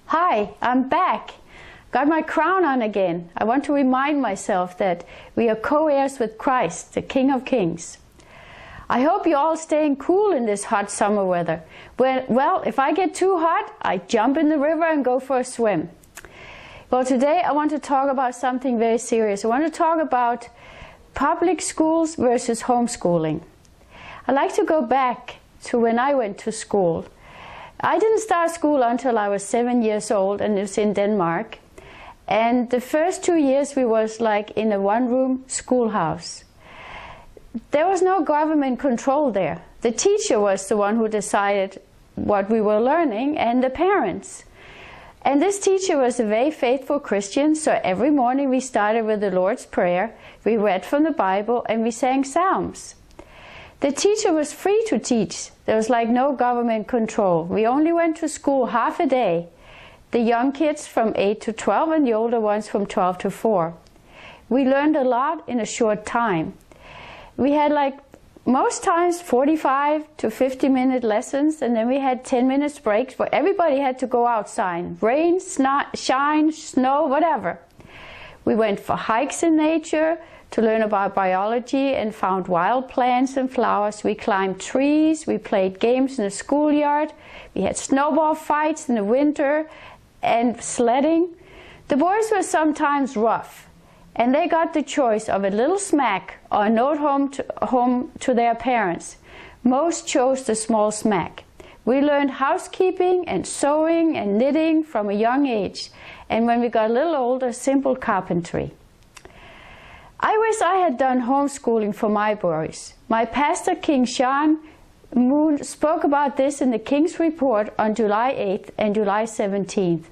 Hi, I'm back. Got my crown on again. I want to remind myself that we are co-heirs with Christ, the King of Kings. I hope you're all staying cool in this hot summer weather. Well, if I get too hot, I jump in the river and go for a swim. Well, today I want to talk about something very serious. I want to talk about public schools versus homeschooling. I like to go back to when I went to school. I didn't start school until I was 7 years old, and it was in Denmark. And the first 2 years we was like in a one-room schoolhouse. There was no government control there. The teacher was the one who decided what we were learning, and the parents. And this teacher was a very faithful Christian, so every morning we started with the Lord's Prayer, we read from the Bible, and we sang psalms. The teacher was free to teach. There was like no government control. We only went to school half a day. The young kids from 8 to 12 and the older ones from 12 to 4. We learned a lot in a short time. We had like most times 45 to 50-minute lessons, and then we had 10 minutes breaks where everybody had to go outside. Rain, shine, snow, whatever. We went for hikes in nature to learn about biology and found wild plants and flowers. We climbed trees, we played games in the schoolyard, we had snowball fights in the winter and sledding. The boys were sometimes rough, and they got the choice of a little smack or a note home to their parents. Most chose the small smack. We learned housekeeping and sewing and knitting from a young age, and when we got a little older, simple carpentry. I wish I had done homeschooling for my boys. My pastor, King Sean Moon, spoke about this in the King's Report on July 8th and July 17th.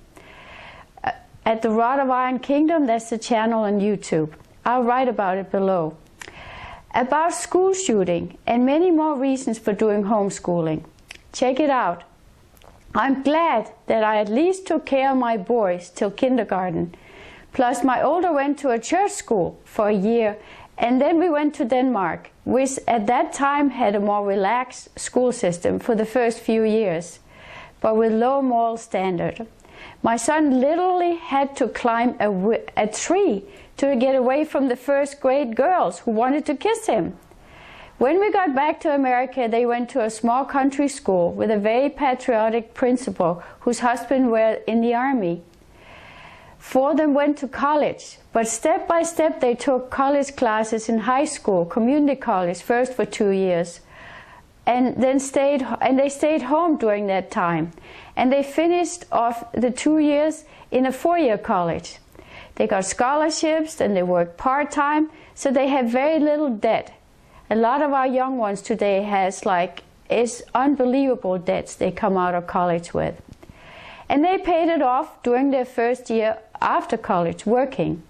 At the Rod of Iron Kingdom, that's the channel on YouTube. I'll write about it below. About school shooting and many more reasons for doing homeschooling. Check it out. I'm glad that I at least took care of my boys till kindergarten. Plus my older went to a church school for a year, and then we went to Denmark, which at that time had a more relaxed school system for the first few years, but with low moral standard. My son literally had to climb a tree to get away from the first grade girls who wanted to kiss him. When we got back to America, they went to a small country school with a very patriotic principal whose husband was in the army. 4 of them went to college, but step by step they took college classes in high school, community college, first for 2 years, and then they stayed home during that time. And they finished off the 2 years in a 4-year college. They got scholarships and they worked part-time, so they have very little debt. A lot of our young ones today is unbelievable debts they come out of college with. And they paid it off during their first year after college, working.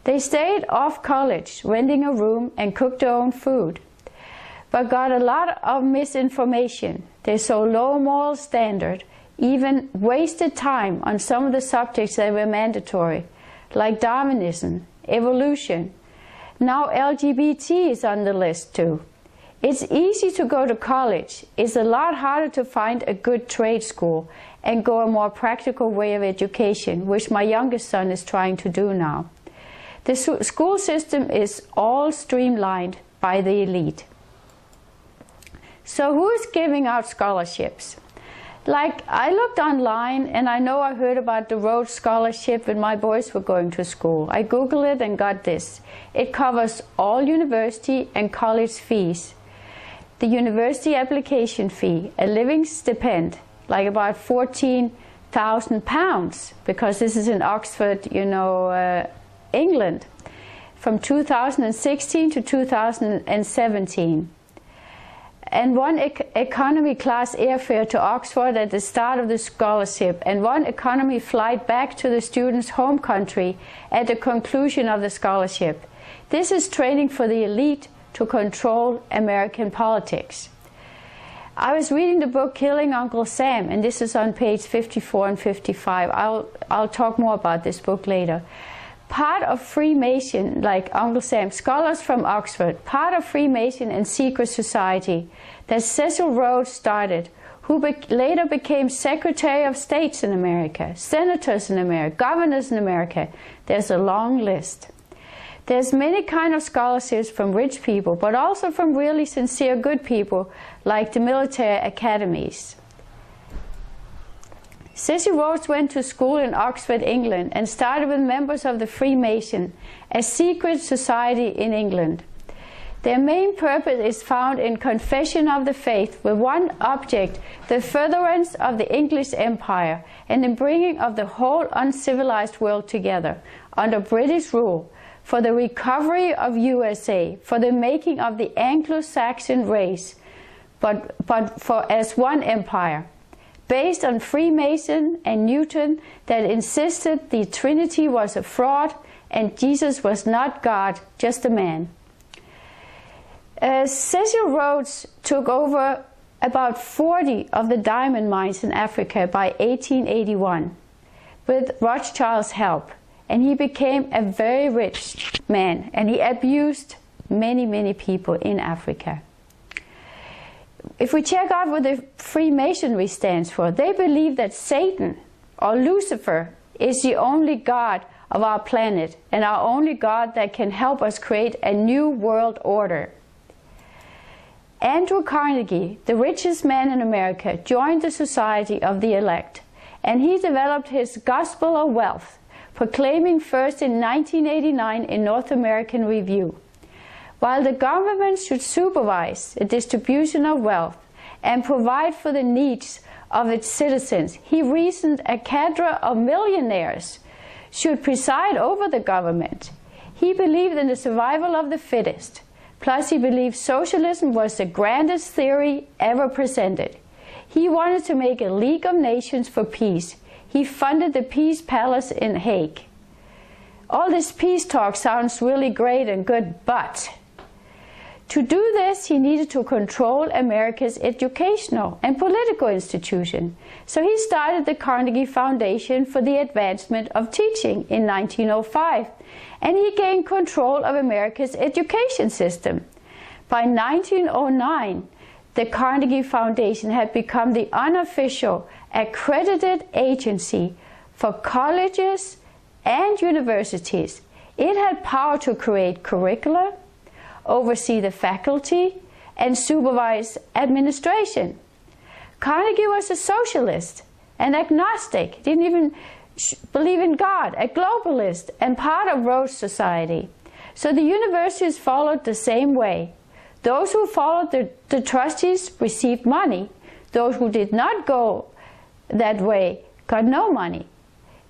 They stayed off college, renting a room and cooked their own food, but got a lot of misinformation. They saw low moral standard, even wasted time on some of the subjects that were mandatory, like Darwinism, evolution. Now LGBT is on the list too. It's easy to go to college. It's a lot harder to find a good trade school and go a more practical way of education, which my youngest son is trying to do now. The school system is all streamlined by the elite. So who is giving out scholarships? Like, I looked online, and I know I heard about the Rhodes Scholarship when my boys were going to school. I Googled it and got this. It covers all university and college fees. The university application fee, a living stipend, like about £14,000, because this is in Oxford, England, from 2016 to 2017. And one economy class airfare to Oxford at the start of the scholarship, and one economy flight back to the student's home country at the conclusion of the scholarship. This is training for the elite to control American politics. I was reading the book Killing Uncle Sam, and this is on page 54 and 55. I'll talk more about this book later. Part of Freemason, like Uncle Sam, scholars from Oxford, part of Freemason and secret society that Cecil Rhodes started, who later became Secretary of States in America, senators in America, governors in America. There's a long list. There's many kind of scholarships from rich people, but also from really sincere good people, like the military academies. Cecil Rhodes went to school in Oxford, England, and started with members of the Freemason, a secret society in England. Their main purpose is found in confession of the faith, with one object, the furtherance of the English Empire, and the bringing of the whole uncivilized world together under British rule, for the recovery of USA, for the making of the Anglo-Saxon race, but for as one empire, based on Freemason and Newton, that insisted the Trinity was a fraud and Jesus was not God, just a man. Cecil Rhodes took over about 40 of the diamond mines in Africa by 1881 with Rothschild's help, and he became a very rich man, and he abused many, many people in Africa. If we check out what the Freemasonry stands for, they believe that Satan, or Lucifer, is the only God of our planet and our only God that can help us create a new world order. Andrew Carnegie, the richest man in America, joined the Society of the Elect, and he developed his Gospel of Wealth, proclaiming first in 1989 in North American Review. While the government should supervise the distribution of wealth and provide for the needs of its citizens, he reasoned a cadre of millionaires should preside over the government. He believed in the survival of the fittest. Plus, he believed socialism was the grandest theory ever presented. He wanted to make a League of Nations for peace. He funded the Peace Palace in Hague. All this peace talk sounds really great and good, but to do this, he needed to control America's educational and political institution. So he started the Carnegie Foundation for the Advancement of Teaching in 1905, and he gained control of America's education system. By 1909, the Carnegie Foundation had become the unofficial accredited agency for colleges and universities. It had power to create curricula, oversee the faculty, and supervise administration. Carnegie was a socialist, an agnostic, didn't even believe in God, a globalist, and part of Rhodes Society. So the universities followed the same way. Those who followed the trustees received money. Those who did not go that way got no money.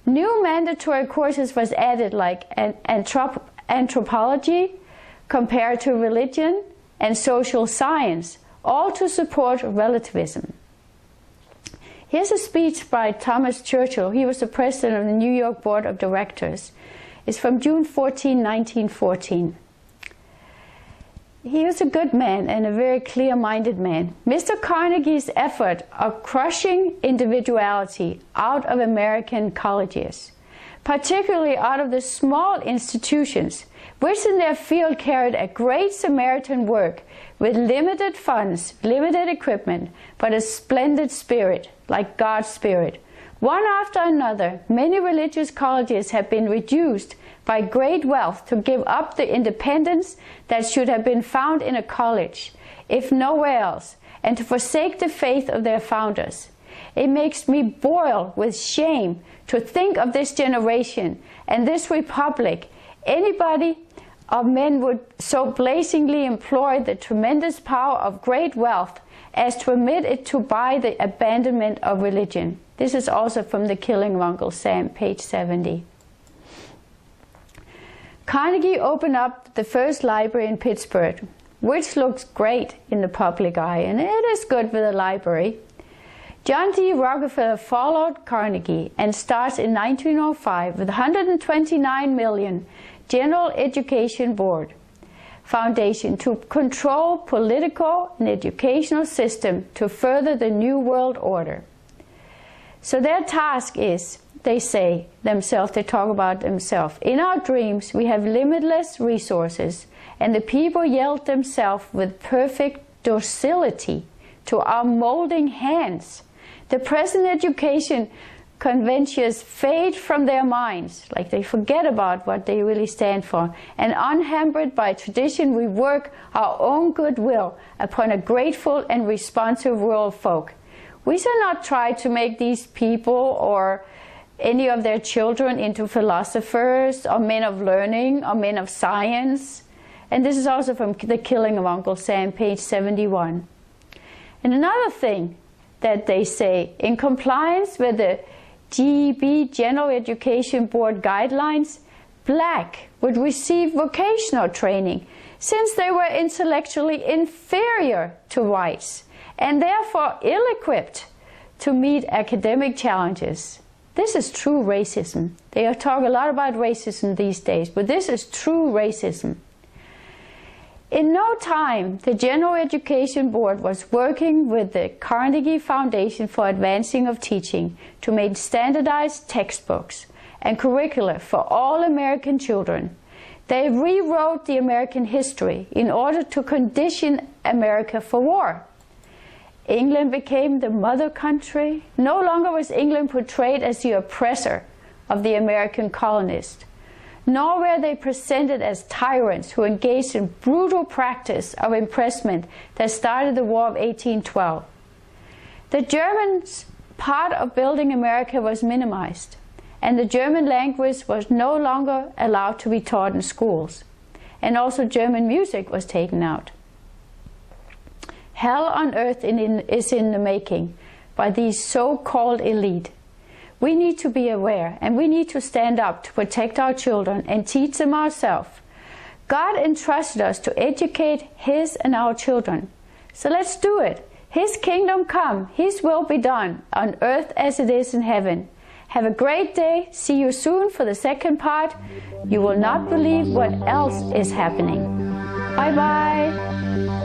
New mandatory courses was added, like anthropology, comparative religion, and social science, all to support relativism. Here's a speech by Thomas Churchill. He was the president of the New York Board of Directors. It's from June 14, 1914. He was a good man and a very clear-minded man. Mr. Carnegie's effort of crushing individuality out of American colleges, particularly out of the small institutions, which in their field carried a great Samaritan work with limited funds, limited equipment, but a splendid spirit, like God's Spirit. One after another, many religious colleges have been reduced by great wealth to give up the independence that should have been found in a college, if nowhere else, and to forsake the faith of their founders. It makes me boil with shame to think of this generation and this republic. Anybody of men would so blazingly employ the tremendous power of great wealth as to permit it to buy the abandonment of religion. This is also from The Killing of Uncle Sam, page 70. Carnegie opened up the first library in Pittsburgh, which looks great in the public eye, and it is good for the library. John D. Rockefeller followed Carnegie and starts in 1905 with $129 million General Education Board Foundation to control political and educational system to further the New World Order. So their task is, they say themselves, they talk about themselves, in our dreams we have limitless resources, and the people yield themselves with perfect docility to our molding hands. The present education conventions fade from their minds, like they forget about what they really stand for, and unhampered by tradition we work our own goodwill upon a grateful and responsive world folk. We shall not try to make these people or any of their children into philosophers or men of learning or men of science. And this is also from The Killing of Uncle Sam, page 71. And another thing that they say, in compliance with the GEB, General Education Board guidelines, black would receive vocational training since they were intellectually inferior to whites and therefore ill-equipped to meet academic challenges. This is true racism. They talk a lot about racism these days, but this is true racism. In no time, the General Education Board was working with the Carnegie Foundation for Advancing of Teaching to make standardized textbooks and curricula for all American children. They rewrote the American history in order to condition America for war. England became the mother country. No longer was England portrayed as the oppressor of the American colonists, nor were they presented as tyrants who engaged in brutal practice of impressment that started the War of 1812. The Germans' part of building America was minimized, and the German language was no longer allowed to be taught in schools, and also German music was taken out. Hell on earth is in the making by these so-called elite. We need to be aware, and we need to stand up to protect our children and teach them ourselves. God entrusted us to educate His and our children. So let's do it. His kingdom come, His will be done, on earth as it is in heaven. Have a great day. See you soon for the second part. You will not believe what else is happening. Bye-bye.